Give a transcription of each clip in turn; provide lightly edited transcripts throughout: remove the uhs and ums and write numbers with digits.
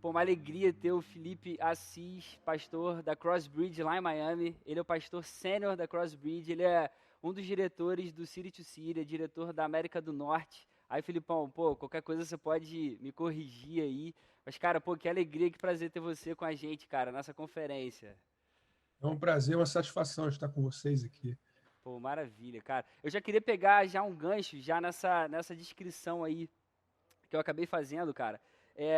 Pô, uma alegria ter o Felipe Assis, pastor da Crossbridge lá em Miami. Ele é o pastor sênior da Crossbridge, ele é um dos diretores do City to City, é diretor da América do Norte. Aí, Filipão, pô, qualquer coisa você pode me corrigir aí. Mas, cara, pô, que alegria, que prazer ter você com a gente, cara, nessa conferência. É um prazer, uma satisfação estar com vocês aqui. Pô, maravilha, cara. Eu já queria pegar já um gancho, já nessa descrição aí que eu acabei fazendo, cara,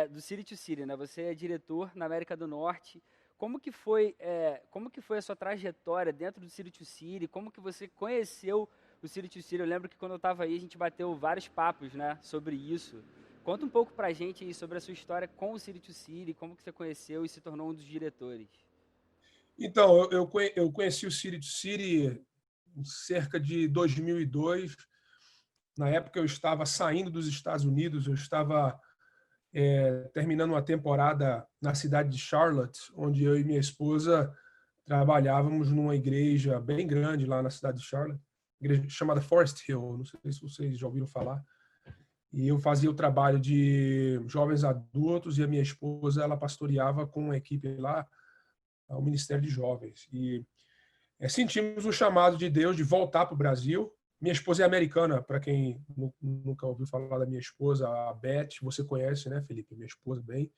do City to City, né? Você é diretor na América do Norte. Como que foi a sua trajetória dentro do City to City? Como que você conheceu o City to City? Eu lembro que quando eu estava aí, a gente bateu vários papos, né, sobre isso. Conta um pouco pra gente aí sobre a sua história com o City to City, como que você conheceu e se tornou um dos diretores. Então, eu conheci o City to City em cerca de 2002. Na época, eu estava saindo dos Estados Unidos, eu estava terminando uma temporada na cidade de Charlotte, onde eu e minha esposa trabalhávamos numa igreja bem grande lá na cidade de Charlotte, igreja chamada Forest Hill, não sei se vocês já ouviram falar. E eu fazia o trabalho de jovens adultos e a minha esposa, ela pastoreava com uma equipe lá, o Ministério de Jovens. E sentimos o chamado de Deus de voltar para o Brasil. Minha esposa é americana, para quem nunca ouviu falar da minha esposa, a Beth, você conhece, né, Felipe? Minha esposa bem.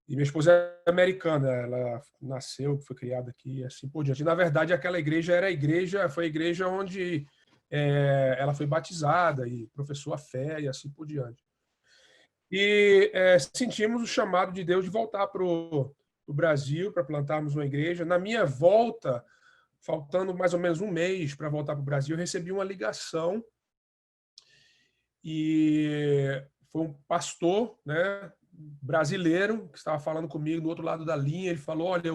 E minha esposa é americana, ela nasceu, foi criada aqui, assim por diante. E, na verdade, aquela igreja foi a igreja onde ela foi batizada e professou a fé e assim por diante. E sentimos o chamado de Deus de voltar para o Brasil, para plantarmos uma igreja. Na minha volta, faltando mais ou menos um mês para voltar para o Brasil, eu recebi uma ligação e foi um pastor, né, brasileiro que estava falando comigo do outro lado da linha. Ele falou: olha,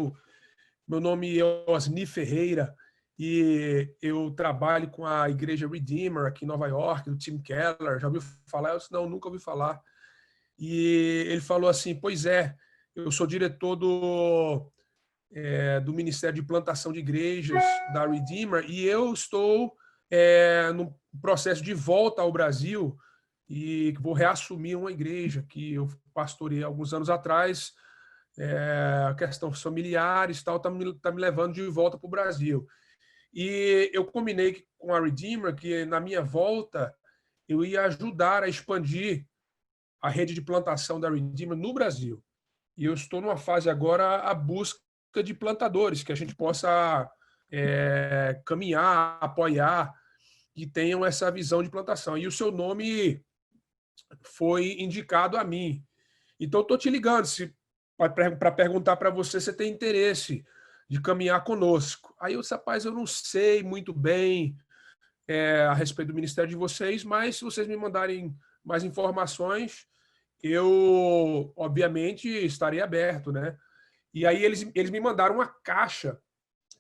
meu nome é Osni Ferreira e eu trabalho com a Igreja Redeemer aqui em Nova York, do Tim Keller. Já ouviu falar? Eu disse: não, nunca ouvi falar. E ele falou assim: pois é, eu sou diretor do Ministério de Plantação de Igrejas da Redeemer e eu estou no processo de volta ao Brasil e vou reassumir uma igreja que eu pastorei alguns anos atrás. Questões familiares tal tá me levando de volta para o Brasil. E eu combinei com a Redeemer que na minha volta eu ia ajudar a expandir a rede de plantação da Redeemer no Brasil. E eu estou numa fase agora a busca de plantadores que a gente possa caminhar, apoiar e tenham essa visão de plantação. E o seu nome foi indicado a mim. Então, estou te ligando para perguntar para você se tem interesse de caminhar conosco. Aí eu disse: rapaz, eu não sei muito bem a respeito do ministério de vocês, mas se vocês me mandarem mais informações, eu, obviamente, estarei aberto, né? E aí eles me mandaram uma caixa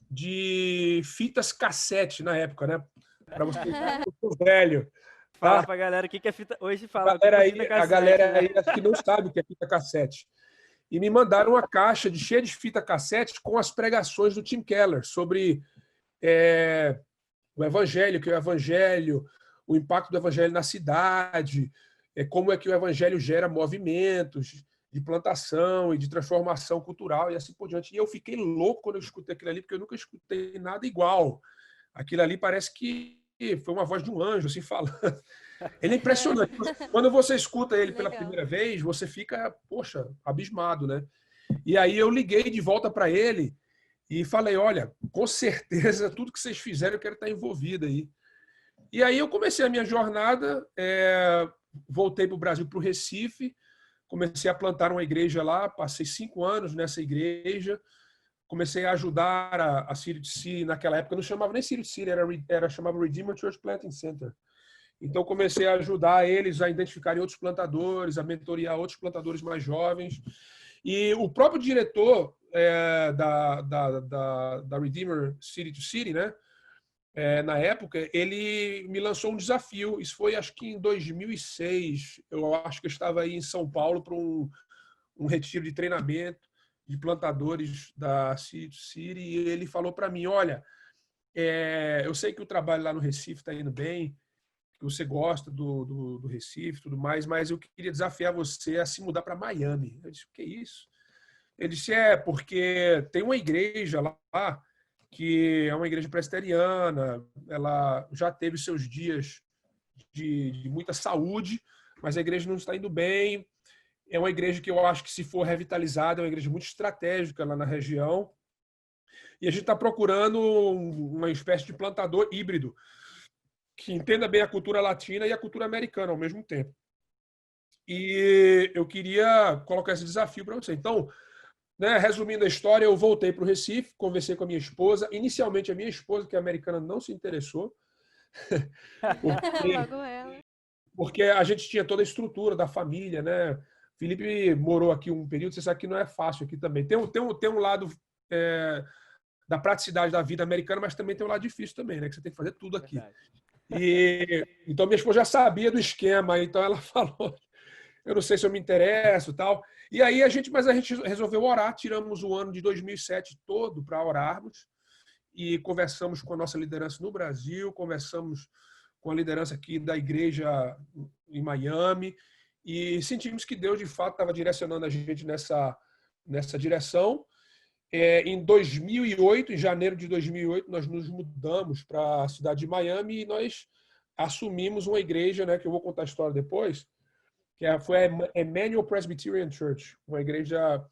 de fitas cassete na época, né? Para você ver que eu sou velho, Falar tá? pra galera o que que é fita. Hoje falar o que que é fita A cassete, galera né? aí acho que não sabe o que é fita cassete. E me mandaram uma caixa cheia de fita cassete com as pregações do Tim Keller sobre o evangelho, que é o evangelho, o impacto do evangelho na cidade, como é que o evangelho gera movimentos de plantação e de transformação cultural e assim por diante. E eu fiquei louco quando eu escutei aquilo ali, porque eu nunca escutei nada igual. Aquilo ali parece que foi uma voz de um anjo, assim, falando. Ele é impressionante. Quando você escuta Que ele pela legal. primeira vez, você fica, poxa, abismado, né? E aí eu liguei de volta para ele e falei: olha, com certeza, tudo que vocês fizeram, eu quero estar envolvido aí. E aí eu comecei a minha jornada, voltei para o Brasil, para o Recife, comecei a plantar uma igreja lá, passei 5 anos nessa igreja, comecei a ajudar a City City, naquela época não chamava nem City City, chamava Redeemer Church Planting Center. Então comecei a ajudar eles a identificarem outros plantadores, a mentorear outros plantadores mais jovens. E o próprio diretor da Redeemer City to City, né? Na época, ele me lançou um desafio. Isso foi, acho que em 2006. Eu acho que eu estava aí em São Paulo para um retiro de treinamento de plantadores da City to City. E ele falou para mim: olha, eu sei que o trabalho lá no Recife está indo bem, que você gosta do Recife e tudo mais, mas eu queria desafiar você a se mudar para Miami. Eu disse, o que é isso? Ele disse, porque tem uma igreja lá que é uma igreja presbiteriana, ela já teve seus dias de muita saúde, mas a igreja não está indo bem. É uma igreja que eu acho que, se for revitalizada, é uma igreja muito estratégica lá na região. E a gente está procurando uma espécie de plantador híbrido que entenda bem a cultura latina e a cultura americana ao mesmo tempo. E eu queria colocar esse desafio para você. Então, né, resumindo a história, eu voltei para o Recife, conversei com a minha esposa. Inicialmente, a minha esposa, que é americana, não se interessou. Logo ela. Porque a gente tinha toda a estrutura da família, né? Felipe morou aqui um período, você sabe que não é fácil aqui também. Tem um lado da praticidade da vida americana, mas também tem um lado difícil também, né? Que você tem que fazer tudo aqui. Então, minha esposa já sabia do esquema, então ela falou, eu não sei se eu me interesso e tal. E aí mas a gente resolveu orar, tiramos o ano de 2007 todo para orarmos e conversamos com a nossa liderança no Brasil, conversamos com a liderança aqui da igreja em Miami e sentimos que Deus, de fato, estava direcionando a gente nessa direção. Em 2008, em janeiro de 2008, nós nos mudamos para a cidade de Miami e nós assumimos uma igreja, né, que eu vou contar a história depois, foi a Emmanuel Presbyterian Church, uma igreja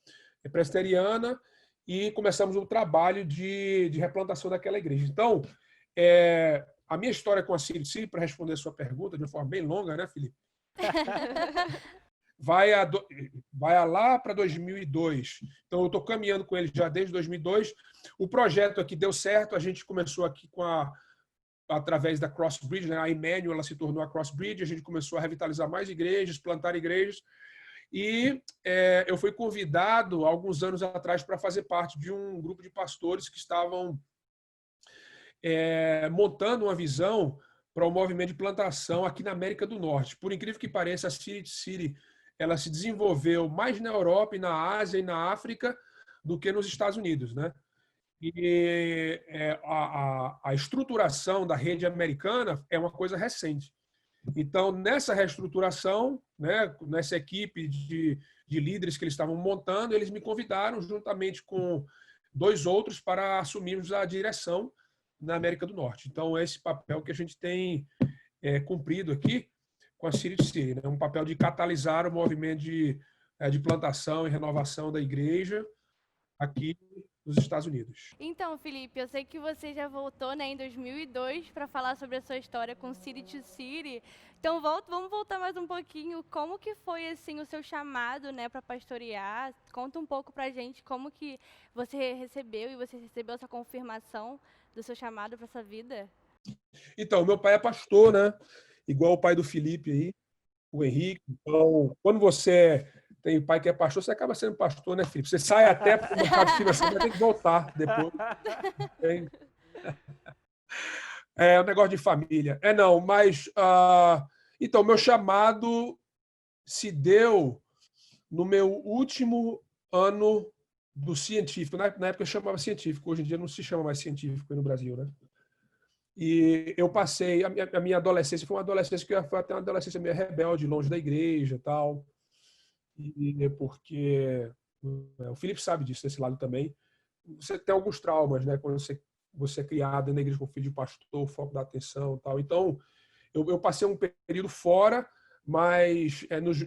presbiteriana, e começamos o trabalho de replantação daquela igreja. Então, a minha história com a City, para responder a sua pergunta de uma forma bem longa, né, Felipe? Vai lá para 2002. Então, eu estou caminhando com ele já desde 2002. O projeto aqui deu certo. A gente começou aqui através da Crossbridge, né? A Emmanuel, ela se tornou a Crossbridge. A gente começou a revitalizar mais igrejas, plantar igrejas. E eu fui convidado, alguns anos atrás, para fazer parte de um grupo de pastores que estavam montando uma visão para o movimento de plantação aqui na América do Norte. Por incrível que pareça, a City ela se desenvolveu mais na Europa e na Ásia e na África do que nos Estados Unidos, né? E a estruturação da rede americana é uma coisa recente. Então, nessa reestruturação, né, nessa equipe de líderes que eles estavam montando, eles me convidaram, juntamente com 2 outros, para assumirmos a direção na América do Norte. Então, esse papel que a gente tem cumprido aqui com a City, né? Um papel de catalisar o movimento de plantação e renovação da igreja aqui nos Estados Unidos. Então, Felipe, eu sei que você já voltou, né, em 2002 para falar sobre a sua história com City to City. Então, vamos voltar mais um pouquinho. Como que foi assim o seu chamado, né, para pastorear? Conta um pouco pra gente como que você recebeu essa confirmação do seu chamado para essa vida. Então, meu pai é pastor, né? Igual o pai do Felipe aí, o Henrique. Então, quando você tem pai que é pastor, você acaba sendo pastor, né, Felipe? Você sai até para o mercado financeiro, mas tem que voltar depois. É um negócio de família. Não, mas... então, meu chamado se deu no meu último ano do científico. Na época eu chamava científico, hoje em dia não se chama mais científico no Brasil, né? E eu passei... A minha adolescência foi uma adolescência que foi até uma adolescência meio rebelde, longe da igreja e tal. E porque o Felipe sabe disso, desse lado também. Você tem alguns traumas, né? Quando você é criado na igreja com filho de pastor, foco da atenção e tal. Então, eu passei um período fora, mas nos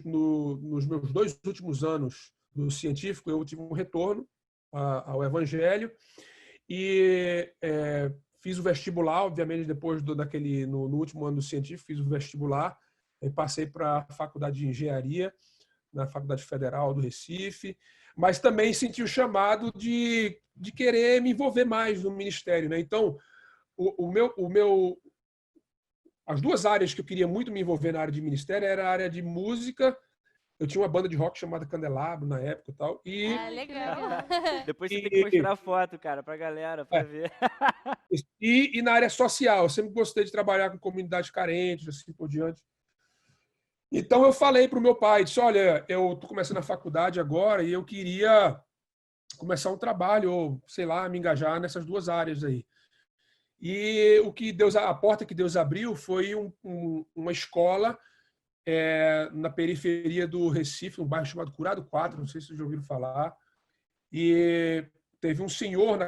meus 2 últimos anos do científico, eu tive um retorno ao evangelho e fiz o vestibular, obviamente, depois no último ano do científico, fiz o vestibular, passei para a faculdade de engenharia, na Faculdade Federal do Recife, mas também senti o chamado de querer me envolver mais no ministério, né? Então, as 2 áreas que eu queria muito me envolver na área de ministério era a área de música. Eu tinha uma banda de rock chamada Candelabro na época e tal. Legal. Depois você tem que mostrar a foto, cara, pra galera, pra ver. E na área social. Eu sempre gostei de trabalhar com comunidades carentes, assim por diante. Então, eu falei para o meu pai, disse, olha, eu estou começando a faculdade agora e eu queria começar um trabalho, ou, sei lá, me engajar nessas 2 áreas aí. E a porta que Deus abriu foi uma escola na periferia do Recife, um bairro chamado Curado 4, não sei se vocês já ouviram falar. E teve um senhor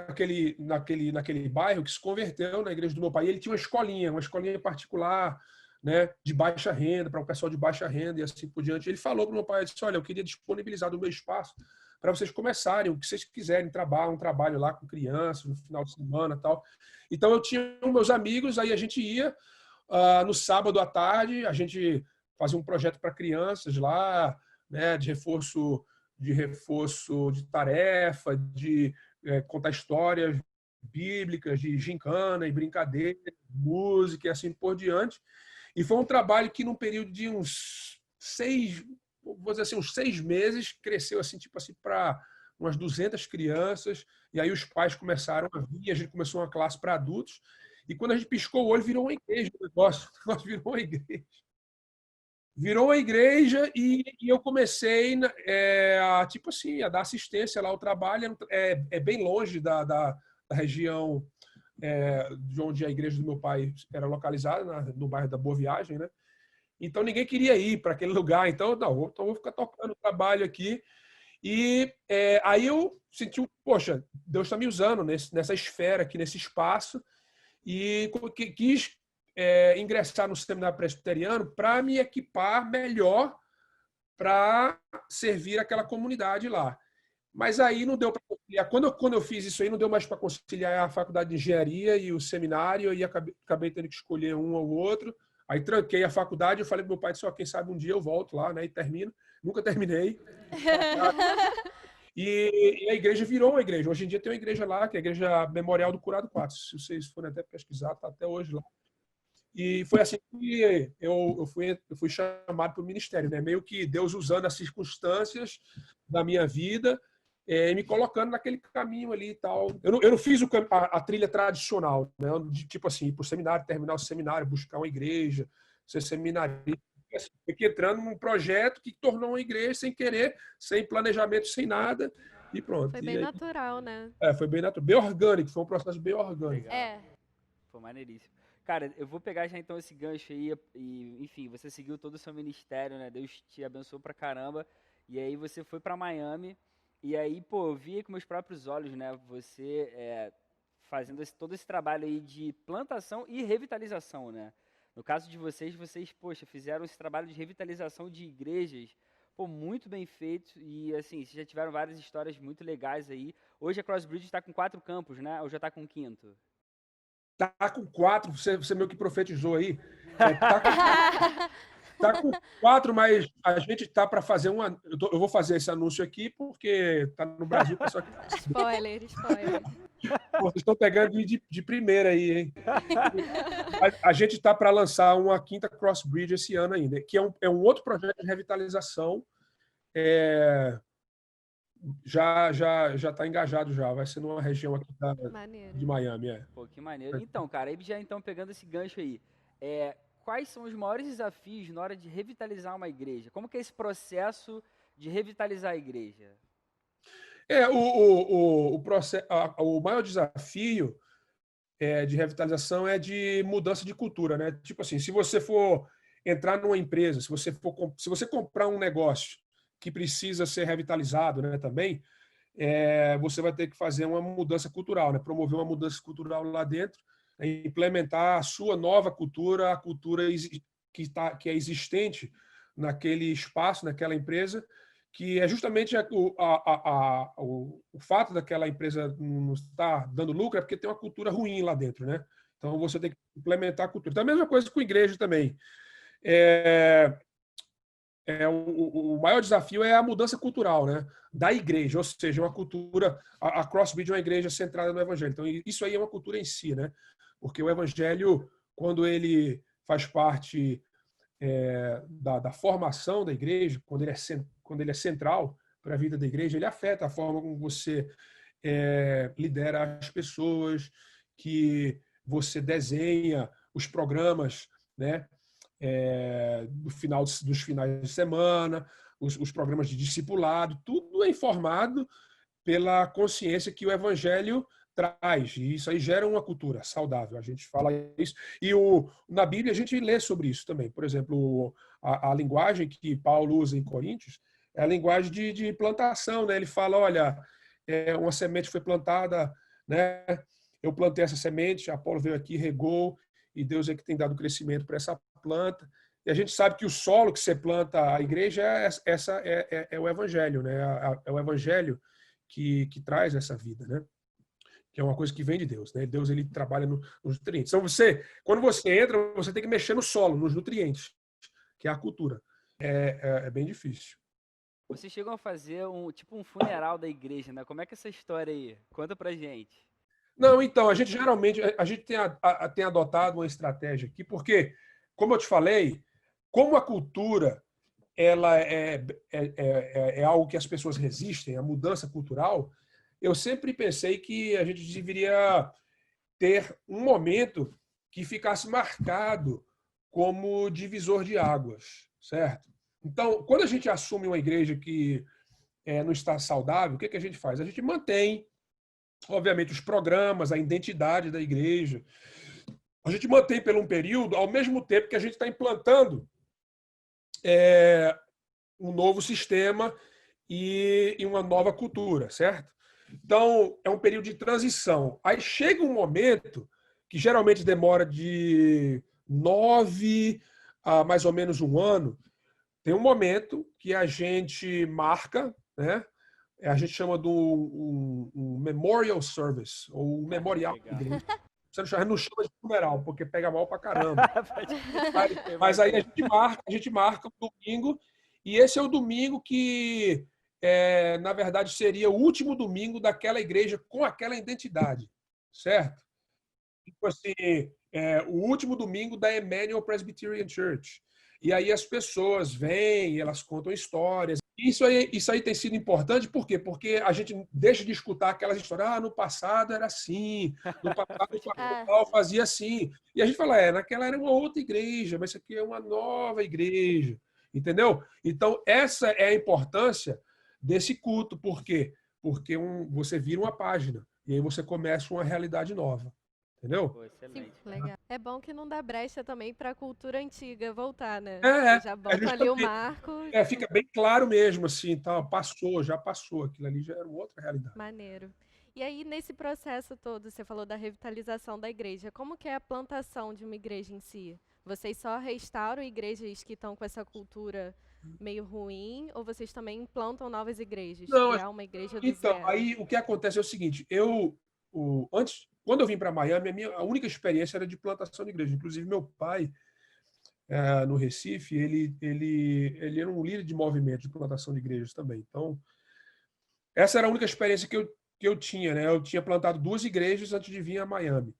naquele bairro que se converteu na igreja do meu pai. E ele tinha uma escolinha particular, né, de baixa renda, para o pessoal de baixa renda e assim por diante. Ele falou para o meu pai, disse, olha, eu queria disponibilizar do meu espaço para vocês começarem, o que vocês quiserem, um trabalho lá com crianças, no final de semana e tal. Então, eu tinha meus amigos, aí a gente ia no sábado à tarde, a gente fazia um projeto para crianças lá, né, de reforço de tarefa, de contar histórias bíblicas, de gincana e brincadeira, música e assim por diante. E foi um trabalho que, num período de uns 6 meses, cresceu assim, tipo assim, para umas 200 crianças. E aí os pais começaram a vir, a gente começou uma classe para adultos. E quando a gente piscou o olho, virou uma igreja o negócio. O negócio virou uma igreja. Virou uma igreja e eu comecei tipo assim, a dar assistência lá ao trabalho. É bem longe da região de onde a igreja do meu pai era localizada, no bairro da Boa Viagem, né? Então ninguém queria ir para aquele lugar. Então, não, então vou ficar tocando trabalho aqui. E aí eu senti, poxa, Deus está me usando nessa esfera aqui, nesse espaço, e quis ingressar no seminário presbiteriano para me equipar melhor para servir aquela comunidade lá. Mas aí não deu para conciliar. Quando eu fiz isso aí, não deu mais para conciliar a faculdade de engenharia e o seminário, e acabei tendo que escolher um ou outro. Aí tranquei a faculdade, eu falei para meu pai, quem sabe um dia eu volto lá, né, e termino. Nunca terminei. E a igreja virou uma igreja. Hoje em dia tem uma igreja lá, que é a Igreja Memorial do Curado 4. Se vocês forem até pesquisar, está até hoje lá. E foi assim que eu fui chamado para o ministério, né? Meio que Deus usando as circunstâncias da minha vida, me colocando naquele caminho ali e tal. Eu não fiz a trilha tradicional, né? De, tipo assim, ir para o seminário, terminar o seminário, buscar uma igreja, ser seminarista. Fiquei entrando num projeto que tornou uma igreja sem querer, sem planejamento, sem nada, e pronto. Foi bem natural, né? Foi bem natural, bem orgânico, foi um processo bem orgânico. Legal. Foi maneiríssimo. Cara, eu vou pegar já então esse gancho aí e, enfim, você seguiu todo o seu ministério, né? Deus te abençoou pra caramba. E aí você foi pra Miami. E aí, pô, eu vi com meus próprios olhos, né? Você fazendo todo esse trabalho aí de plantação e revitalização, né? No caso de vocês, poxa, fizeram esse trabalho de revitalização de igrejas, pô, muito bem feito. E, assim, vocês já tiveram várias histórias muito legais aí. Hoje a Crossbridge está com 4 campos, né? Ou já está com 5º? Tá com 4, você meio que profetizou aí. Tá com 4, mas a gente tá para fazer uma. Eu vou fazer esse anúncio aqui porque tá no Brasil. Pessoal que... Spoiler. Pô, vocês estão pegando de primeira aí, hein? A gente tá para lançar uma 5ª Crossbridge esse ano ainda, que é um outro projeto de revitalização. Já está engajado já. Vai ser numa região aqui de Miami. Pô, que maneiro. Então, cara, aí já então pegando esse gancho aí, quais são os maiores desafios na hora de revitalizar uma igreja? Como que é esse processo de revitalizar a igreja? O maior desafio de revitalização é de mudança de cultura, né? Tipo assim, se você for entrar numa empresa, se você comprar um negócio que precisa ser revitalizado, né, também, você vai ter que fazer uma mudança cultural, né? Promover uma mudança cultural lá dentro, implementar a sua nova cultura, a cultura que é existente naquele espaço, naquela empresa, que é justamente o fato daquela empresa não estar dando lucro é porque tem uma cultura ruim lá dentro, né? Então você tem que implementar a cultura. Então a mesma coisa com a igreja também. O maior desafio é a mudança cultural, né, da igreja, ou seja, uma cultura, a Crossbridge é uma igreja centrada no evangelho. Então, isso aí é uma cultura em si, né, porque o evangelho, quando ele faz parte da formação da igreja, quando ele é central para a vida da igreja, ele afeta a forma como você lidera as pessoas, que você desenha os programas, né, dos finais de semana, os programas de discipulado, tudo é informado pela consciência que o evangelho traz, e isso aí gera uma cultura saudável, a gente fala isso. E na Bíblia a gente lê sobre isso também. Por exemplo, a linguagem que Paulo usa em Coríntios é a linguagem de plantação, né? Ele fala, olha, uma semente foi plantada, né? Eu plantei essa semente, Apolo veio aqui, regou, e Deus é que tem dado crescimento para essa planta. E a gente sabe que o solo que você planta a igreja é o evangelho, né? É o evangelho que traz essa vida, né? Que é uma coisa que vem de Deus, né? Deus, ele trabalha nos nutrientes. Então, quando você entra, você tem que mexer no solo, nos nutrientes, que é a cultura. É bem difícil. Vocês chegam a fazer um funeral da igreja, né? Como é que é essa história aí? Conta pra gente. Não, então, a gente geralmente tem adotado uma estratégia aqui, porque, como eu te falei, como a cultura ela é algo que as pessoas resistem, a mudança cultural, eu sempre pensei que a gente deveria ter um momento que ficasse marcado como divisor de águas, certo? Então, quando a gente assume uma igreja que não está saudável, o que a gente faz? A gente mantém, obviamente, os programas, a identidade da igreja. A gente mantém por um período, ao mesmo tempo que a gente está implantando um novo sistema e uma nova cultura, certo? Então, é um período de transição. Aí chega um momento que geralmente demora de 9 a mais ou menos um ano. Tem um momento que a gente marca, né? A gente chama de um memorial service, ou um memorial. Você não chama de funeral, porque pega mal pra caramba. Mas aí a gente marca o domingo, e esse é o domingo que, na verdade, seria o último domingo daquela igreja com aquela identidade, certo? Tipo assim, o último domingo da Emmanuel Presbyterian Church. E aí as pessoas vêm, elas contam histórias. Isso aí tem sido importante, por quê? Porque a gente deixa de escutar aquelas histórias, no passado era assim, no passado o pastor fazia assim. E a gente fala, naquela era uma outra igreja, mas isso aqui é uma nova igreja, entendeu? Então, essa é a importância desse culto. Por quê? Porque você vira uma página, e aí você começa uma realidade nova. Entendeu? Pô, excelente. Sim, legal. É bom que não dá brecha também para a cultura antiga voltar, né? Vocês já botam ali o marco. Fica bem claro mesmo, assim, tá, já passou, aquilo ali já era uma outra realidade. Maneiro. E aí, nesse processo todo, você falou da revitalização da igreja. Como que é a plantação de uma igreja em si? Vocês só restauram igrejas que estão com essa cultura meio ruim, ou vocês também implantam novas igrejas? Não, criar uma igreja do então, zero? aí o que acontece é o seguinte, quando eu vim para Miami, a única experiência era de plantação de igreja. Inclusive, meu pai, no Recife, ele era um líder de movimento de plantação de igrejas também. Então, essa era a única experiência que eu tinha, né? Eu tinha plantado 2 igrejas antes de vir a Miami.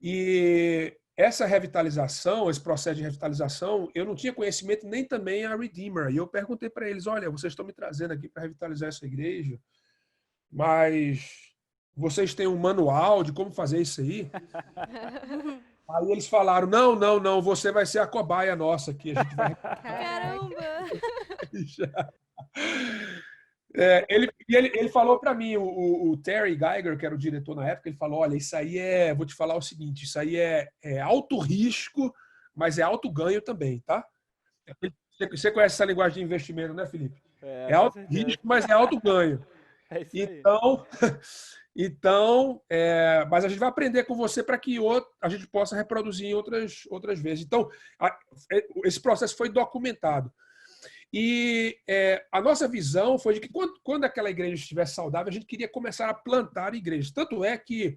E essa revitalização, esse processo de revitalização, eu não tinha conhecimento nem também a Redeemer. E eu perguntei para eles, olha, vocês estão me trazendo aqui para revitalizar essa igreja, mas vocês têm um manual de como fazer isso aí? Aí eles falaram, não, você vai ser a cobaia nossa aqui. A gente vai... Caramba! Ele falou para mim, o Terry Geiger, que era o diretor na época, ele falou, olha, isso aí vou te falar o seguinte, isso aí é alto risco, mas é alto ganho também, tá? Você conhece essa linguagem de investimento, né, Felipe? É alto risco, mas é alto ganho. É isso aí. Então, mas a gente vai aprender com você para que a gente possa reproduzir em outras vezes. Então, esse processo foi documentado. E a nossa visão foi de que quando aquela igreja estivesse saudável, a gente queria começar a plantar igrejas. Tanto é que,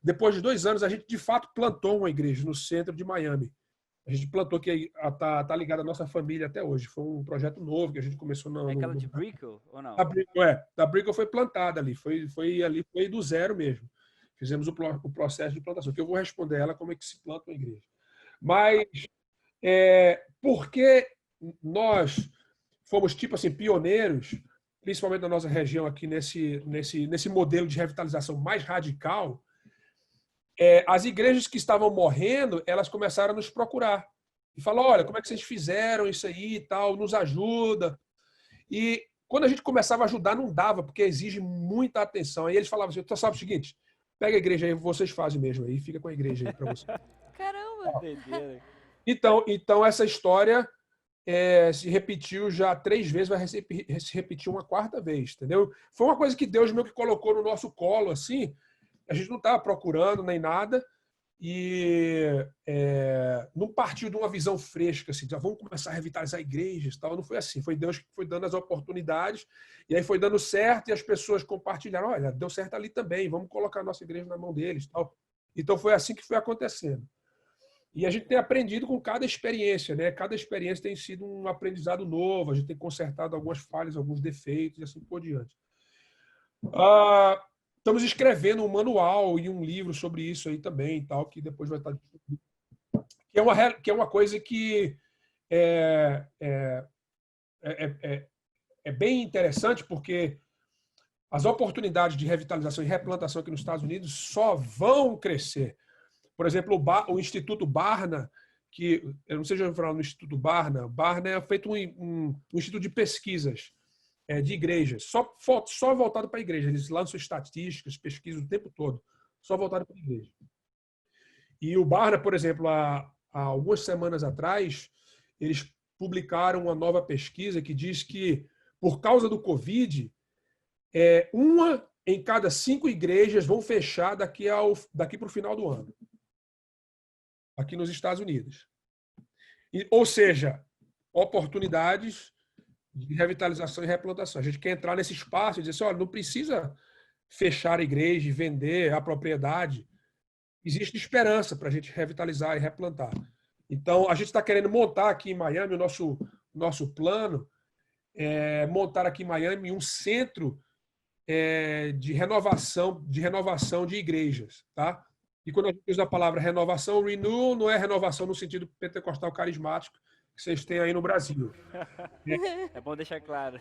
depois de 2 anos, a gente de fato plantou uma igreja no centro de Miami. A gente plantou, que está ligada à nossa família até hoje. Foi um projeto novo que a gente começou É aquela de Brickell, ou não? Da Brickell foi plantada ali. Foi do zero mesmo. Fizemos o processo de plantação, que eu vou responder ela como é que se planta uma igreja. Mas porque nós fomos, tipo assim, pioneiros, principalmente na nossa região aqui, nesse modelo de revitalização mais radical, as igrejas que estavam morrendo, elas começaram a nos procurar. E falaram, olha, como é que vocês fizeram isso aí e tal, nos ajuda. E quando a gente começava a ajudar, não dava, porque exige muita atenção. Aí eles falavam assim, sabe o seguinte, Pega a igreja aí, vocês fazem mesmo aí, fica com a igreja aí para você. Caramba! Doideira. Então essa história se repetiu já 3 vezes, vai se repetir uma 4ª vez, entendeu? Foi uma coisa que Deus meio que colocou no nosso colo, assim, a gente não estava procurando nem nada, e não partiu de uma visão fresca, assim, já vamos começar a revitalizar igrejas, tal. Não foi assim, foi Deus que foi dando as oportunidades, e aí foi dando certo, e as pessoas compartilharam, olha, deu certo ali também, vamos colocar a nossa igreja na mão deles, tal. Então foi assim que foi acontecendo. E a gente tem aprendido com cada experiência, né? Cada experiência tem sido um aprendizado novo, a gente tem consertado algumas falhas, alguns defeitos e assim por diante. Estamos escrevendo um manual e um livro sobre isso aí também, tal, que depois vai estar disponível. Que é uma coisa que é bem interessante, porque as oportunidades de revitalização e replantação aqui nos Estados Unidos só vão crescer. Por exemplo, o Instituto Barna, que eu não sei se já ouviu falar no Instituto Barna. Barna é feito um instituto de pesquisas de igrejas, só voltado para a igreja. Eles lançam estatísticas, pesquisam o tempo todo, só voltado para a igreja. E o Barna, por exemplo, há algumas semanas atrás, eles publicaram uma nova pesquisa que diz que, por causa do Covid, 1 em cada 5 igrejas vão fechar daqui para o final do ano, aqui nos Estados Unidos. Ou seja, oportunidades de revitalização e replantação. A gente quer entrar nesse espaço e dizer assim, olha, não precisa fechar a igreja e vender a propriedade. Existe esperança para a gente revitalizar e replantar. Então, a gente está querendo montar aqui em Miami, o nosso plano é montar aqui em Miami um centro de renovação de igrejas, tá? E quando a gente usa a palavra renovação, renewal não é renovação no sentido pentecostal carismático que vocês têm aí no Brasil. É bom deixar claro.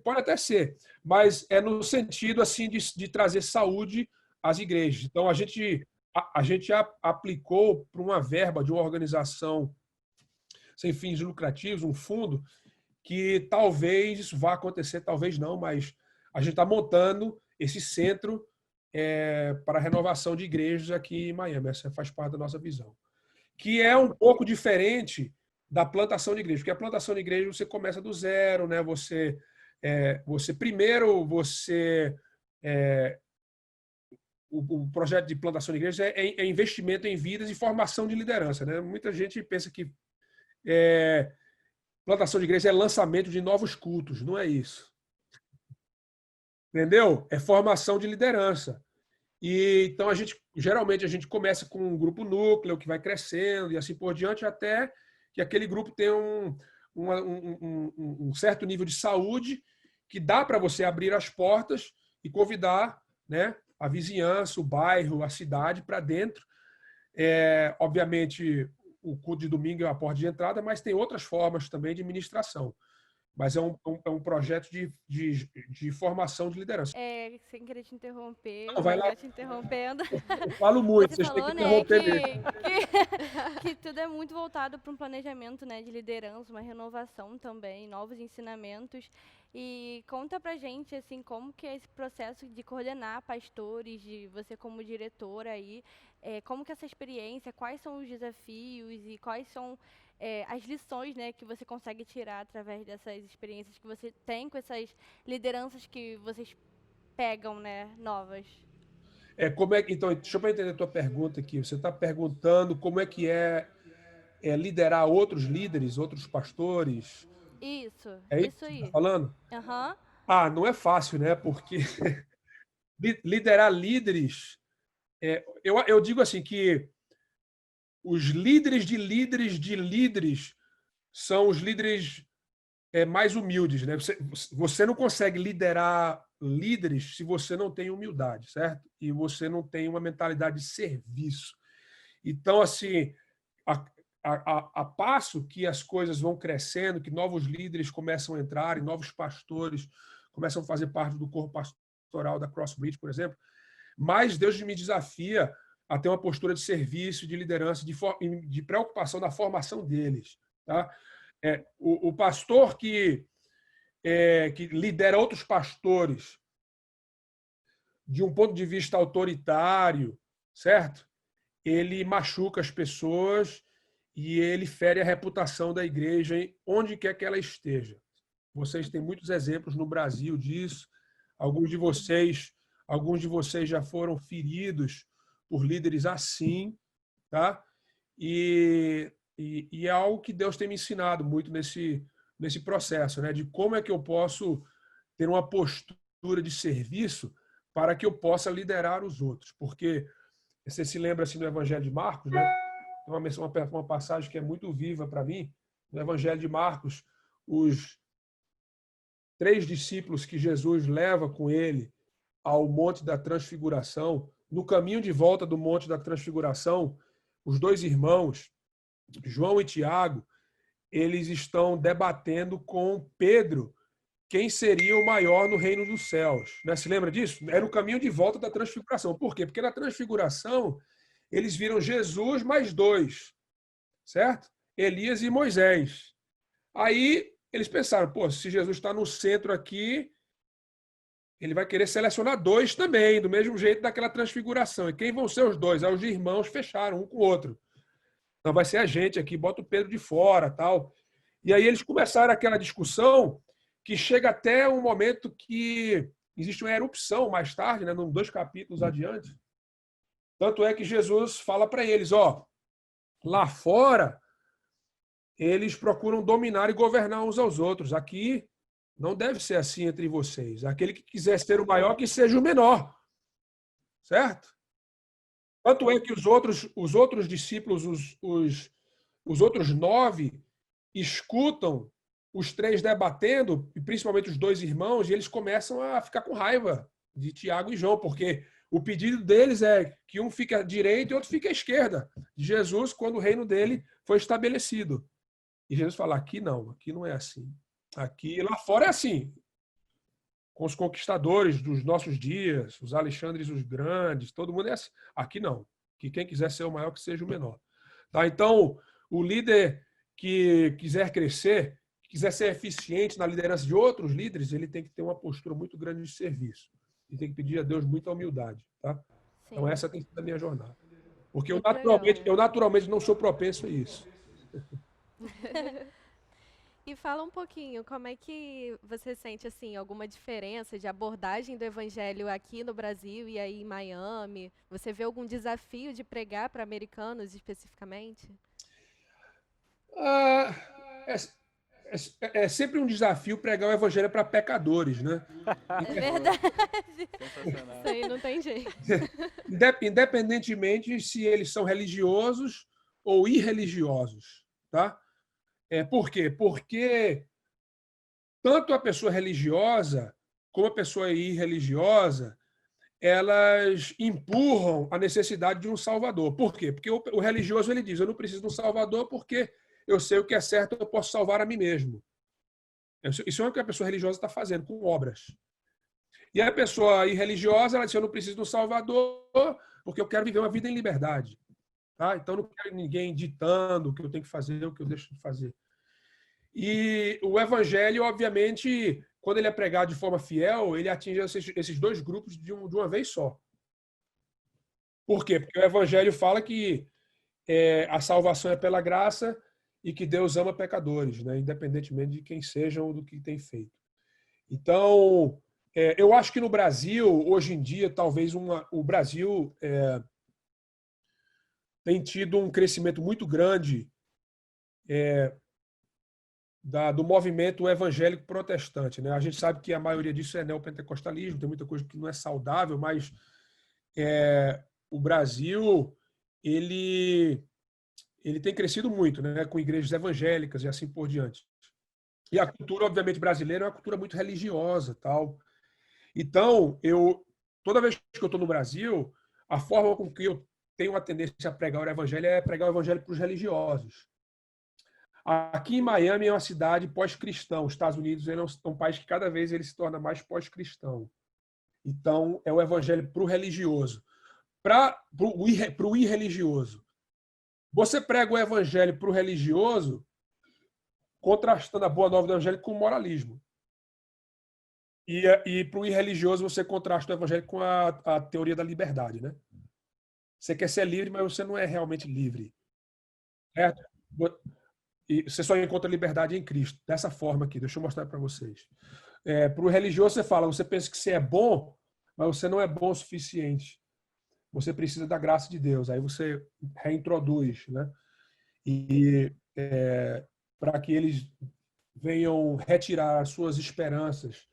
Pode até ser, mas é no sentido assim de trazer saúde às igrejas. Então a gente aplicou para uma verba de uma organização sem fins lucrativos, um fundo, que talvez isso vá acontecer, talvez não, mas a gente está montando esse centro para a renovação de igrejas aqui em Miami. Essa faz parte da nossa visão. Que é um pouco diferente da plantação de igreja, porque a plantação de igreja você começa do zero, né? O projeto de plantação de igreja é investimento em vidas e formação de liderança, né? Muita gente pensa que plantação de igreja é lançamento de novos cultos, não é isso. Entendeu? É formação de liderança. E então geralmente a gente começa com um grupo núcleo que vai crescendo e assim por diante, até que aquele grupo tenha um certo nível de saúde que dá para você abrir as portas e convidar, né, a vizinhança, o bairro, a cidade para dentro. Obviamente, o culto de domingo é a porta de entrada, mas tem outras formas também de ministração. Mas é um projeto de formação de liderança. Sem querer te interromper, Não, vai lá. te interrompendo. Eu falo muito, Você vocês têm falou, que né, interromper mesmo. que tudo é muito voltado para um planejamento, né, de liderança, uma renovação também, novos ensinamentos. E conta pra gente, assim, como que é esse processo de coordenar pastores, de você como diretora aí, como que é essa experiência, quais são os desafios e quais são as lições, né, que você consegue tirar através dessas experiências que você tem com essas lideranças que vocês pegam, né, novas. Então, deixa eu entender a tua pergunta aqui. Você está perguntando como é que é liderar outros líderes, outros pastores? Isso É isso que aí. você está falando? Aham. Não é fácil, né? Porque liderar líderes... eu digo assim que os líderes de líderes de líderes são os líderes mais humildes, né? Você não consegue liderar líderes se você não tem humildade, certo? E você não tem uma mentalidade de serviço. Então, assim, a passo que as coisas vão crescendo, que novos líderes começam a entrar, e novos pastores começam a fazer parte do corpo pastoral da Crossbridge, por exemplo, mais Deus me desafia a ter uma postura de serviço, de liderança, de preocupação na formação deles. Tá? O pastor que lidera outros pastores de um ponto de vista autoritário, certo? Ele machuca as pessoas e ele fere a reputação da igreja onde quer que ela esteja. Vocês têm muitos exemplos no Brasil disso. Alguns de vocês já foram feridos por líderes assim, tá? E é algo que Deus tem me ensinado muito nesse processo, né? De como é que eu posso ter uma postura de serviço para que eu possa liderar os outros. Porque você se lembra assim do Evangelho de Marcos, né? Tem uma passagem que é muito viva para mim. No Evangelho de Marcos, os 3 discípulos que Jesus leva com ele ao Monte da Transfiguração, no caminho de volta do Monte da Transfiguração, os 2 irmãos, João e Tiago, eles estão debatendo com Pedro quem seria o maior no reino dos céus. Né? Se lembra disso? Era o caminho de volta da Transfiguração. Por quê? Porque na Transfiguração eles viram Jesus mais 2, certo? Elias e Moisés. Aí eles pensaram, pô, se Jesus está no centro aqui, ele vai querer selecionar 2 também, do mesmo jeito daquela transfiguração. E quem vão ser os 2? Aí os irmãos fecharam um com o outro. Não, vai ser a gente aqui, bota o Pedro de fora, tal. E aí eles começaram aquela discussão que chega até um momento que existe uma erupção mais tarde, né, 2 capítulos adiante. Tanto é que Jesus fala para eles, ó, lá fora eles procuram dominar e governar uns aos outros. Aqui não deve ser assim entre vocês. Aquele que quiser ser o maior, que seja o menor. Certo? Tanto é que os outros discípulos, os outros 9, escutam os 3 debatendo, e principalmente os 2 irmãos, e eles começam a ficar com raiva de Tiago e João, porque o pedido deles é que um fique à direita e outro fique à esquerda de Jesus, quando o reino dele foi estabelecido. E Jesus fala, aqui não é assim. Aqui, lá fora é assim. Com os conquistadores dos nossos dias, os Alexandres os Grandes, todo mundo é assim. Aqui não. Que quem quiser ser o maior, que seja o menor. Tá? Então, o líder que quiser crescer, quiser ser eficiente na liderança de outros líderes, ele tem que ter uma postura muito grande de serviço. E tem que pedir a Deus muita humildade. Tá? Então, essa tem sido a minha jornada. Porque eu naturalmente não sou propenso a isso. E fala um pouquinho, como é que você sente assim alguma diferença de abordagem do evangelho aqui no Brasil e aí em Miami? Você vê algum desafio de pregar para americanos especificamente? É sempre um desafio pregar o evangelho para pecadores, né? É verdade. Sensacional. Isso aí não tem jeito. Independentemente se eles são religiosos ou irreligiosos, tá? Por quê? Porque tanto a pessoa religiosa como a pessoa irreligiosa, elas empurram a necessidade de um salvador. Por quê? Porque o religioso ele diz, eu não preciso de um salvador porque eu sei o que é certo, eu posso salvar a mim mesmo. Isso é o que a pessoa religiosa está fazendo, com obras. E a pessoa irreligiosa, ela diz, eu não preciso de um salvador porque eu quero viver uma vida em liberdade. Tá? Então, não quero ninguém ditando o que eu tenho que fazer, o que eu deixo de fazer. E o evangelho, obviamente, quando ele é pregado de forma fiel, ele atinge esses 2 grupos de uma vez só. Por quê? Porque o evangelho fala que a salvação é pela graça e que Deus ama pecadores, né? Independentemente de quem sejam ou do que tem feito. Então, eu acho que no Brasil, hoje em dia, talvez o Brasil tem tido um crescimento muito grande do movimento evangélico protestante. Né? A gente sabe que a maioria disso é neopentecostalismo, tem muita coisa que não é saudável, mas o Brasil ele tem crescido muito, né? Com igrejas evangélicas e assim por diante. E a cultura, obviamente, brasileira é uma cultura muito religiosa. Tal. Então, toda vez que eu estou no Brasil, a forma com que eu tenho a tendência a pregar o evangelho é pregar o evangelho para os religiosos. Aqui em Miami é uma cidade pós-cristã. Os Estados Unidos é um país que cada vez ele se torna mais pós-cristão. Então, é o evangelho para o religioso. Para o irreligioso. Você prega o evangelho para o religioso, contrastando a boa nova do evangelho com o moralismo. E para o irreligioso, você contrasta o evangelho com a teoria da liberdade, né? Você quer ser livre, mas você não é realmente livre. Certo? E você só encontra liberdade em Cristo. Dessa forma aqui, deixa eu mostrar para vocês. Para o religioso, você fala, você pensa que você é bom, mas você não é bom o suficiente. Você precisa da graça de Deus. Aí você reintroduz, né? E para que eles venham retirar as suas esperanças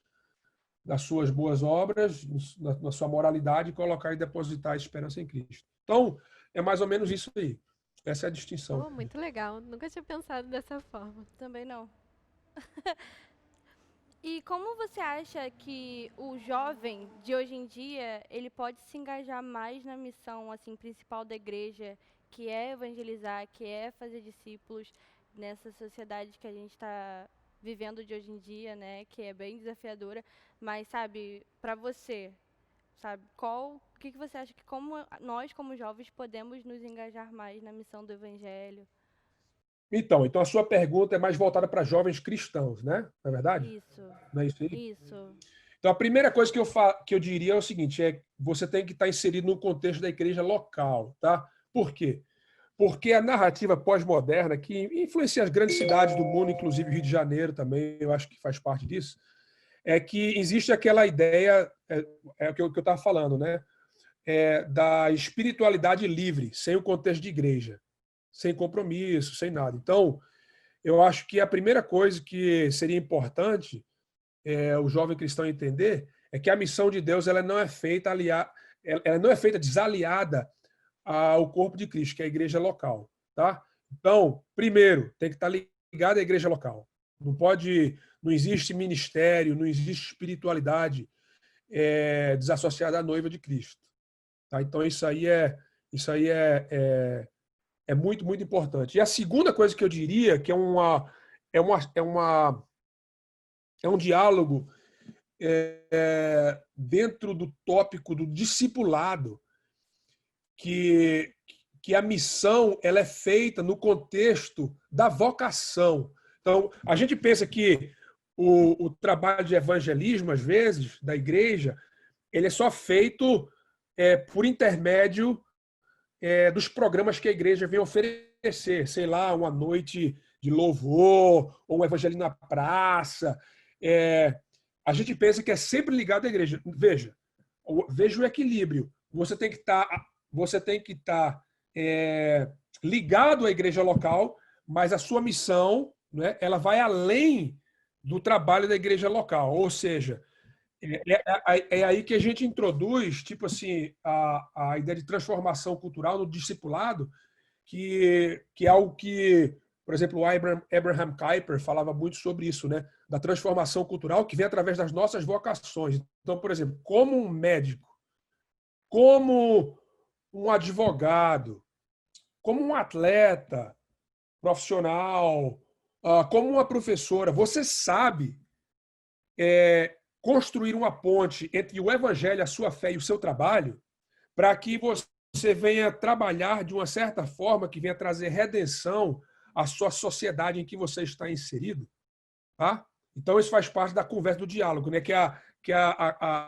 das suas boas obras, na sua moralidade, e colocar e depositar a esperança em Cristo. Então, é mais ou menos isso aí. Essa é a distinção. Oh, muito legal. Nunca tinha pensado dessa forma. Também não. E como você acha que o jovem de hoje em dia, ele pode se engajar mais na missão assim principal da igreja, que é evangelizar, que é fazer discípulos nessa sociedade que a gente está vivendo de hoje em dia, né, que é bem desafiadora, mas sabe, para você, sabe, o que você acha que nós como jovens podemos nos engajar mais na missão do evangelho? Então a sua pergunta é mais voltada para jovens cristãos, né? Não é verdade? Isso. Não é isso aí? Isso. Então, a primeira coisa que eu diria é o seguinte, você tem que estar inserido no contexto da igreja local, tá? Por quê? Porque a narrativa pós-moderna, que influencia as grandes cidades do mundo, inclusive o Rio de Janeiro também, eu acho que faz parte disso, é que existe aquela ideia, o que eu estava falando, né? Da espiritualidade livre, sem o contexto de igreja, sem compromisso, sem nada. Então, eu acho que a primeira coisa que seria importante o jovem cristão entender é que a missão de Deus ela não é feita ela não é feita desaliada ao corpo de Cristo, que é a igreja local, tá? Então, primeiro, tem que estar ligado à igreja local. Não existe ministério, não existe espiritualidade desassociada à noiva de Cristo, tá? Então isso aí é muito, muito importante. E a segunda coisa que eu diria que é um diálogo dentro do tópico do discipulado, que a missão ela é feita no contexto da vocação. Então, a gente pensa que o trabalho de evangelismo, às vezes, da igreja, ele é só feito por intermédio dos programas que a igreja vem oferecer, sei lá, uma noite de louvor, ou um evangelho na praça. A gente pensa que é sempre ligado à igreja. Veja o equilíbrio. Você tem que estar ligado à igreja local, mas a sua missão, né, ela vai além do trabalho da igreja local. Ou seja, é aí que a gente introduz, tipo assim, a ideia de transformação cultural no discipulado, que é algo que, por exemplo, o Abraham Kuyper falava muito sobre isso, né? Da transformação cultural que vem através das nossas vocações. Então, por exemplo, como um médico, como um advogado, como um atleta profissional, como uma professora, você sabe construir uma ponte entre o evangelho, a sua fé e o seu trabalho, para que você venha trabalhar de uma certa forma que venha trazer redenção à sua sociedade em que você está inserido, tá? Então isso faz parte da conversa do diálogo, né? Que é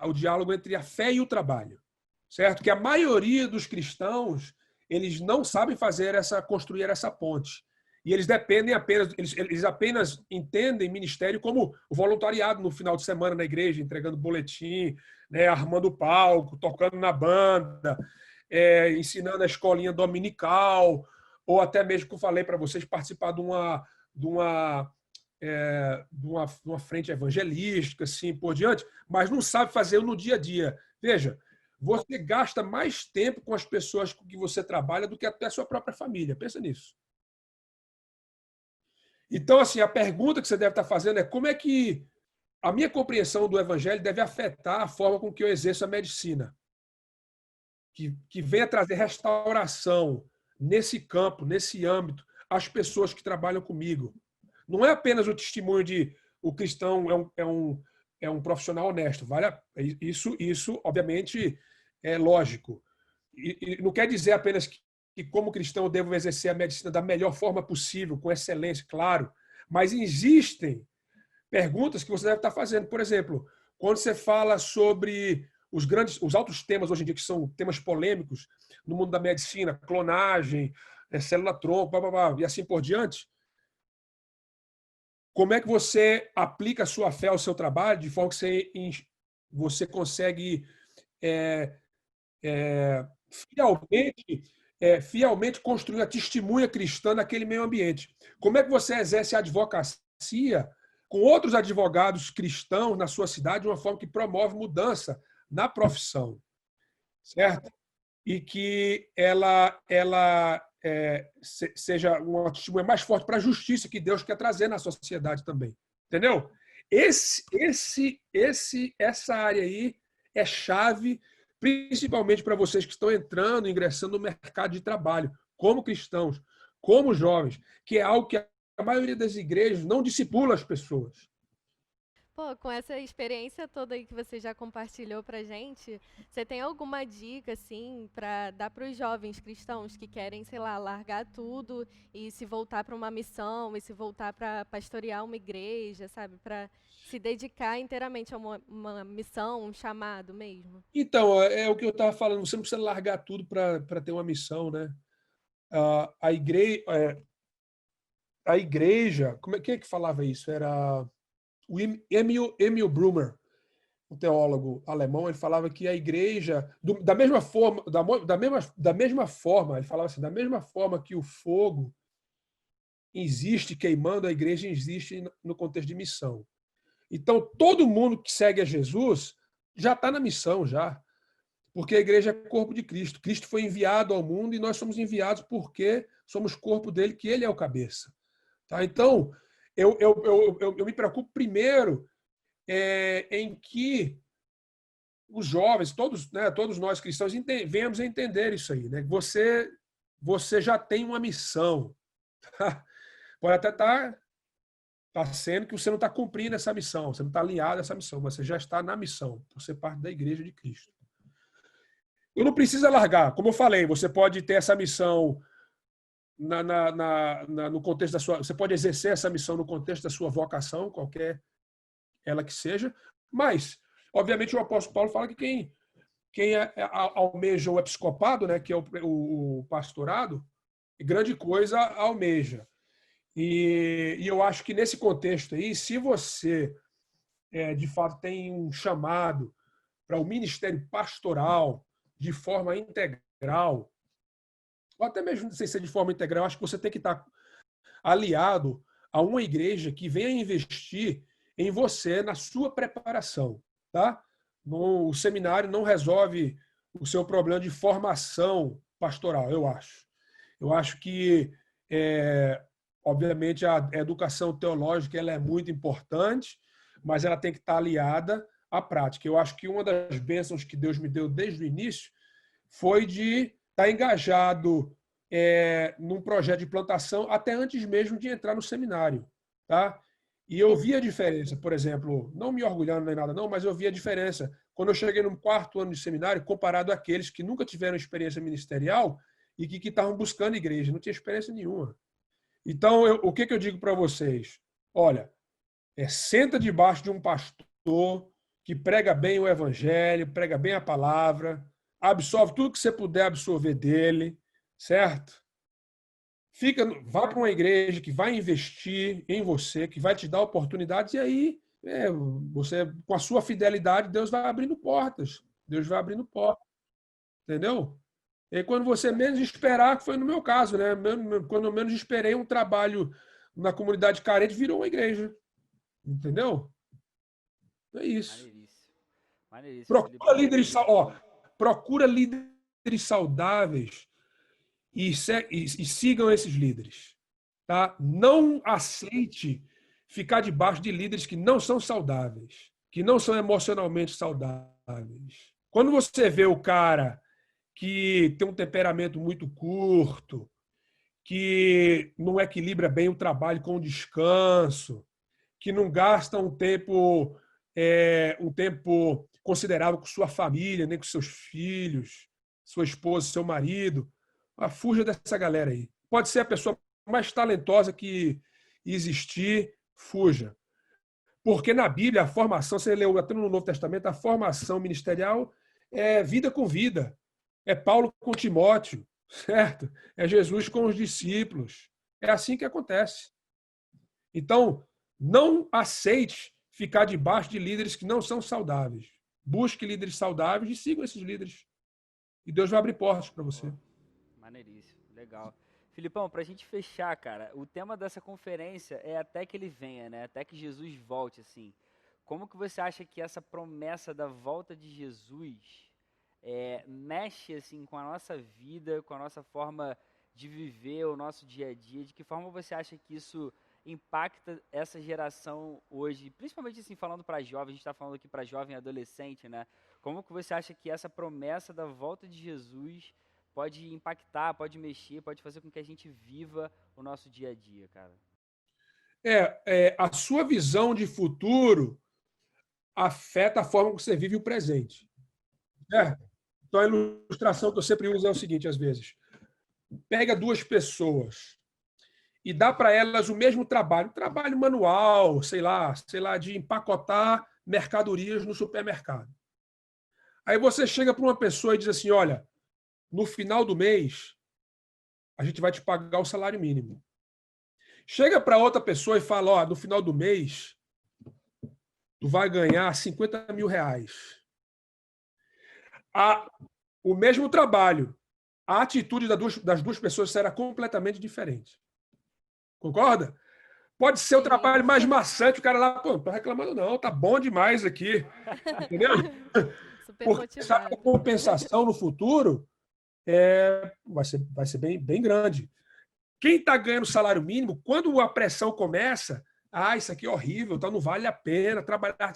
o diálogo entre a fé e o trabalho, certo? Que a maioria dos cristãos eles não sabem construir essa ponte. E eles eles apenas entendem ministério como o voluntariado no final de semana na igreja, entregando boletim, né, armando o palco, tocando na banda, ensinando a escolinha dominical, ou até mesmo que eu falei para vocês, participar de uma frente evangelística, assim por diante, mas não sabe fazer no dia a dia. Veja, você gasta mais tempo com as pessoas com que você trabalha do que até a sua própria família. Pensa nisso. Então, assim, a pergunta que você deve estar fazendo é como é que a minha compreensão do evangelho deve afetar a forma com que eu exerço a medicina, que venha trazer restauração nesse campo, nesse âmbito, às pessoas que trabalham comigo. Não é apenas o testemunho de o cristão é um profissional honesto. Isso, obviamente, é lógico. E não quer dizer apenas que como cristão eu devo exercer a medicina da melhor forma possível, com excelência, claro. Mas existem perguntas que você deve estar fazendo. Por exemplo, quando você fala sobre os altos temas hoje em dia, que são temas polêmicos no mundo da medicina, clonagem, célula-tronco, blá, blá, blá, e assim por diante, como é que você aplica a sua fé ao seu trabalho de forma que você consegue fielmente construir a testemunha cristã naquele meio ambiente? Como é que você exerce a advocacia com outros advogados cristãos na sua cidade de uma forma que promove mudança na profissão, certo? E que ela seja uma testemunha mais forte para a justiça que Deus quer trazer na sociedade também. Entendeu? Essa área aí é chave, principalmente para vocês que estão entrando, ingressando no mercado de trabalho, como cristãos, como jovens, que é algo que a maioria das igrejas não discipula as pessoas. Pô, com essa experiência toda aí que você já compartilhou pra gente, você tem alguma dica, assim, para dar para os jovens cristãos que querem, sei lá, largar tudo e se voltar para uma missão, e se voltar para pastorear uma igreja, sabe? Para se dedicar inteiramente a uma missão, um chamado mesmo? Então, é o que eu estava falando, você não precisa largar tudo para ter uma missão, né? A igreja, quem é que falava isso? Era o Emil Brunner, um teólogo alemão. Ele falava que a igreja, da mesma forma, ele falava assim, da mesma forma que o fogo existe queimando, a igreja existe no contexto de missão. Então, todo mundo que segue a Jesus já está na missão, já. Porque a igreja é corpo de Cristo. Cristo foi enviado ao mundo e nós somos enviados porque somos corpo dele, que ele é o cabeça. Tá? Então, eu me preocupo primeiro em que os jovens, todos nós cristãos, venhamos a entender isso aí. Né? Você já tem uma missão. Tá? Pode até estar sendo que você não está cumprindo essa missão, você não está alinhado a essa missão, mas você já está na missão, por ser parte da igreja de Cristo. Eu não precisa largar. Como eu falei, você pode ter essa missão no contexto da sua... Você pode exercer essa missão no contexto da sua vocação, qualquer ela que seja, mas, obviamente, o apóstolo Paulo fala que quem almeja o episcopado, né, que é o pastorado, grande coisa almeja. E eu acho que nesse contexto aí, se você, de fato, tem um chamado para o ministério pastoral de forma integral, ou até mesmo não sei se é de forma integral, acho que você tem que estar aliado a uma igreja que venha investir em você, na sua preparação. Tá? O seminário não resolve o seu problema de formação pastoral, eu acho. Eu acho que, obviamente, a educação teológica ela é muito importante, mas ela tem que estar aliada à prática. Eu acho que uma das bênçãos que Deus me deu desde o início foi de estar engajado num projeto de plantação até antes mesmo de entrar no seminário. Tá? E eu vi a diferença, por exemplo, não me orgulhando nem nada não, mas eu vi a diferença quando eu cheguei no 4º ano de seminário comparado àqueles que nunca tiveram experiência ministerial e que estavam buscando igreja, não tinha experiência nenhuma. Então, o que eu digo para vocês? Olha, senta debaixo de um pastor que prega bem o evangelho, prega bem a palavra, absorve tudo que você puder absorver dele, certo? Vá para uma igreja que vai investir em você, que vai te dar oportunidades, e aí, você, com a sua fidelidade, Deus vai abrindo portas. Deus vai abrindo portas. Entendeu? E quando você menos esperar, que foi no meu caso, né? Quando eu menos esperei, um trabalho na comunidade carente virou uma igreja. Entendeu? É isso. Maneiríssimo. Procura líderes saudáveis e sigam esses líderes. Tá? Não aceite ficar debaixo de líderes que não são saudáveis, que não são emocionalmente saudáveis. Quando você vê o cara que tem um temperamento muito curto, que não equilibra bem o trabalho com o descanso, que não gasta um tempo considerável com sua família, nem com seus filhos, sua esposa, seu marido, fuja dessa galera aí. Pode ser a pessoa mais talentosa que existir, fuja. Porque na Bíblia, a formação, você leu até no Novo Testamento, a formação ministerial é vida com vida. É Paulo com Timóteo, certo? É Jesus com os discípulos. É assim que acontece. Então, não aceite ficar debaixo de líderes que não são saudáveis. Busque líderes saudáveis e sigam esses líderes. E Deus vai abrir portas para você. Maneiríssimo, legal. Filipão, pra gente fechar, cara, o tema dessa conferência é até que ele venha, né? Até que Jesus volte, assim. Como que você acha que essa promessa da volta de Jesus mexe, assim, com a nossa vida, com a nossa forma de viver o nosso dia a dia? De que forma você acha que isso impacta essa geração hoje? Principalmente, assim, falando para jovens, a gente está falando aqui para jovem e adolescente, né? Como que você acha que essa promessa da volta de Jesus pode impactar, pode mexer, pode fazer com que a gente viva o nosso dia a dia, cara? A sua visão de futuro afeta a forma que você vive o presente. Então, a ilustração que eu sempre uso é o seguinte, às vezes. Pega duas pessoas e dá para elas o mesmo trabalho manual, sei lá, de empacotar mercadorias no supermercado. Aí você chega para uma pessoa e diz assim, olha, no final do mês, a gente vai te pagar o salário mínimo. Chega para outra pessoa e fala, ó, no final do mês, tu vai ganhar 50 mil reais. O mesmo trabalho, a atitude das duas pessoas será completamente diferente. Concorda? Pode ser o trabalho mais maçante, o cara lá, pô, não tô reclamando não, tá bom demais aqui. Entendeu? Super Porque sabe que a motivado. compensação no futuro vai ser bem grande. Quem está ganhando salário mínimo, quando a pressão começa, isso aqui é horrível, então não vale a pena trabalhar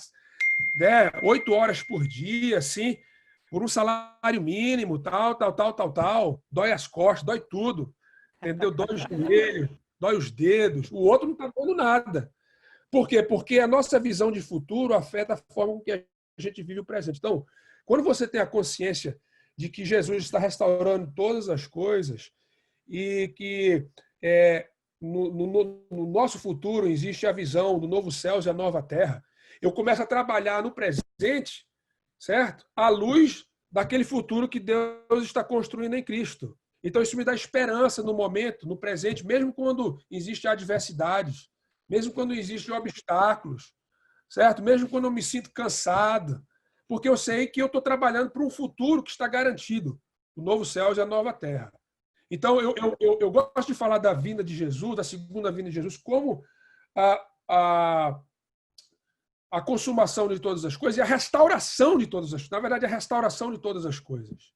8 horas por dia, assim, por um salário mínimo, tal. Dói as costas, dói tudo. Entendeu? Dói o joelho, dói os dedos. O outro não está dando nada. Por quê? Porque a nossa visão de futuro afeta a forma com que a gente vive o presente. Então, quando você tem a consciência de que Jesus está restaurando todas as coisas e que no nosso futuro existe a visão do novo céu e a nova terra, eu começo a trabalhar no presente, certo? À luz daquele futuro que Deus está construindo em Cristo. Então, isso me dá esperança no momento, no presente, mesmo quando existem adversidades, mesmo quando existem obstáculos, certo? Mesmo quando eu me sinto cansado, porque eu sei que eu estou trabalhando para um futuro que está garantido, o novo céu e a nova terra. Então, eu gosto de falar da vinda de Jesus, da segunda vinda de Jesus, como a consumação de todas as coisas e a restauração de todas as coisas. Na verdade, a restauração de todas as coisas.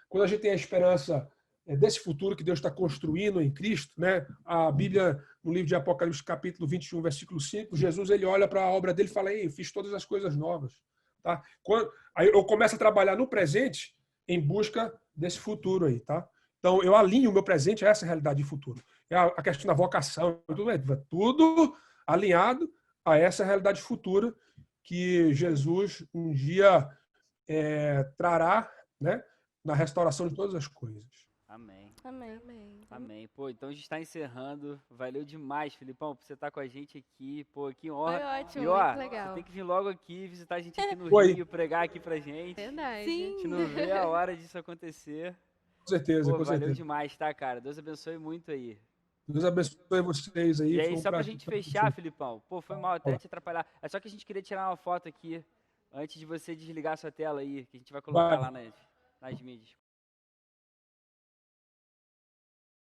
Quando a gente tem a esperança desse futuro que Deus está construindo em Cristo, né? A Bíblia, no livro de Apocalipse, capítulo 21, versículo 5, Jesus ele olha para a obra dele e fala, eu fiz todas as coisas novas. Tá? Aí eu começo a trabalhar no presente em busca desse futuro aí. Tá? Então, eu alinho o meu presente a essa realidade de futuro. A questão da vocação, tudo alinhado a essa realidade futura que Jesus um dia trará, né, na restauração de todas as coisas. Amém. Amém. Amém. Pô, então a gente está encerrando. Valeu demais, Filipão, por você estar com a gente aqui. Pô, que honra. Foi ótimo, E ó, muito legal. você tem que vir logo aqui, visitar a gente aqui no Oi. Rio, pregar aqui pra gente. Verdade. A Sim. gente não vê a hora disso acontecer. Com certeza, Pô, com valeu certeza. demais, tá, cara? Deus abençoe muito aí. Deus abençoe vocês aí. E aí, Foi um só pra prazer gente estar com fechar, vocês. Filipão. Pô, foi mal até te atrapalhar. É só que a gente queria tirar uma foto aqui, antes de você desligar a sua tela aí, que a gente vai colocar Vai. lá nas mídias.